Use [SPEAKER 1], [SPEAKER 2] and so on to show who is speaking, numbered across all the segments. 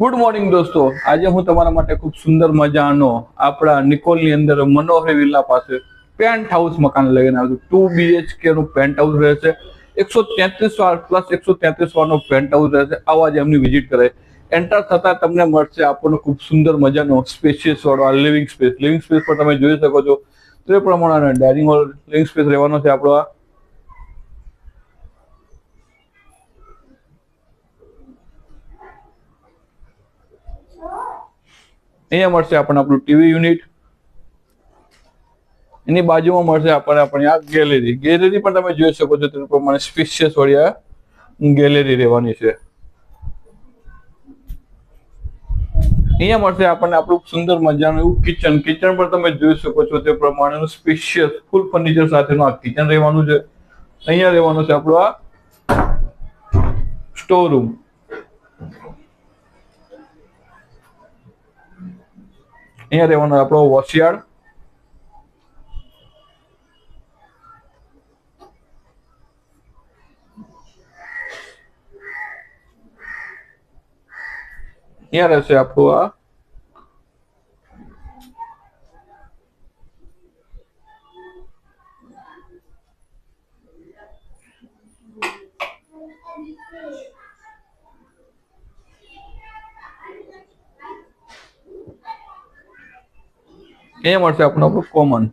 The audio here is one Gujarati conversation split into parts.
[SPEAKER 1] ગુડ મોર્નિંગ દોસ્તો, આજે હું તમારા માટે ખૂબ સુંદર મજાનો આપણા નિકોલની અંદર મનોહરી વિલા પાસે પેન્ટ હાઉસ મકાન લઈને આવ્યું છું. 2 BHK નું પેન્ટ હાઉસ રહેશે. 133 વાર પ્લસ 133 વારનો પેન્ટ હાઉસ રહેશે. આવા જ એમની વિઝિટ કરે. એન્ટર થતા તમને મળશે આપણને ખૂબ સુંદર મજાનો સ્પેશિયસ વાળો લિવિંગ સ્પેસ. લિવિંગ સ્પેસ પર તમે જોઈ શકો છો તે પ્રમાણે ડાઇનિંગ હોલ લિવિંગ સ્પેસ રહેવાનો છે આપણો. અહીંયા મળશે આપણને આપણું ટીવી યુનિટ. એની બાજુમાં મળશે આપણને આપણી આ ગેલેરી. ગેલેરી પણ તમે જોઈ શકો છો તે પ્રમાણે સ્પેશિયસ વાળી આ ગેલેરી રહેવાની છે. અહીંયા મળશે આપણને આપણું સુંદર મજાનું એવું કિચન. કિચન પણ તમે જોઈ શકો છો તે પ્રમાણેનું સ્પેશિયસ ફૂલ ફર્નિચર સાથેનું આ કિચન રહેવાનું છે. અહીંયા રહેવાનું છે આપણું આ સ્ટોર રૂમ. અહીંયા રહેવાનો આપણો વોશયાર્ડ. અહીંયા રહેશે આપણું આ અહીંયા મળશે આપણું કોમન.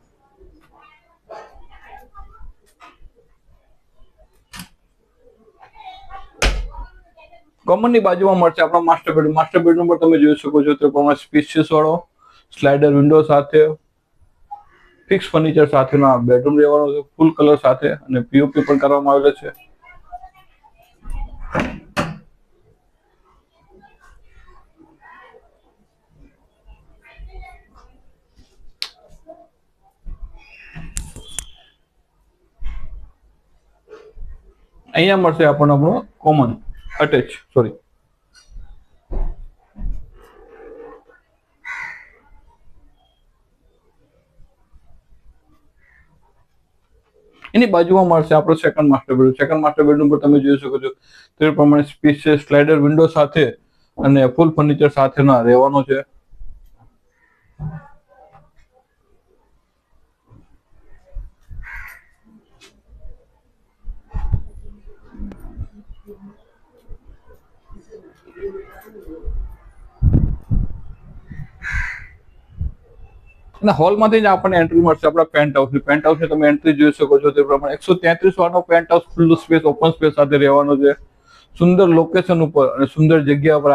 [SPEAKER 1] કોમન ની બાજુમાં મળશે આપણો માસ્ટર બેડરૂમ. માસ્ટર બેડરૂમ પર તમે જોઈ શકો છો તે પ્રમાણે સ્પેશિયસ વાળો સ્લાઇડર વિન્ડો સાથે ફિક્સ ફર્નિચર સાથેનો આ બેડરૂમ રહેવાનો છે. ફૂલ કલર સાથે અને પીઓપી પણ કરવામાં આવેલો છે. અહીંયા મળશે આપણને આપણો કોમન અટેચ એની બાજુમાં મળશે આપણો second master bedroom. Second master bedroom પર તમે જોઈ શકો છો તે પ્રમાણે સ્પેશિયસ સ્લાઇડર વિન્ડો સાથે અને ફૂલ ફર્નિચર સાથેનો રહેવાનો છે. અને હોલમાંથી જ આપણને એન્ટ્રી મળશે આપણા પેન્ટ હાઉસની. પેન્ટ હાઉસની તમે એન્ટ્રી જોઈ શકો છો તે પ્રમાણે 133 વાળનો પેન્ટ હાઉસ ખુલ્લું સ્પેસ ઓપન સ્પેસ સાથે રહેવાનો છે. સુંદર લોકેશન ઉપર અને સુંદર જગ્યા પર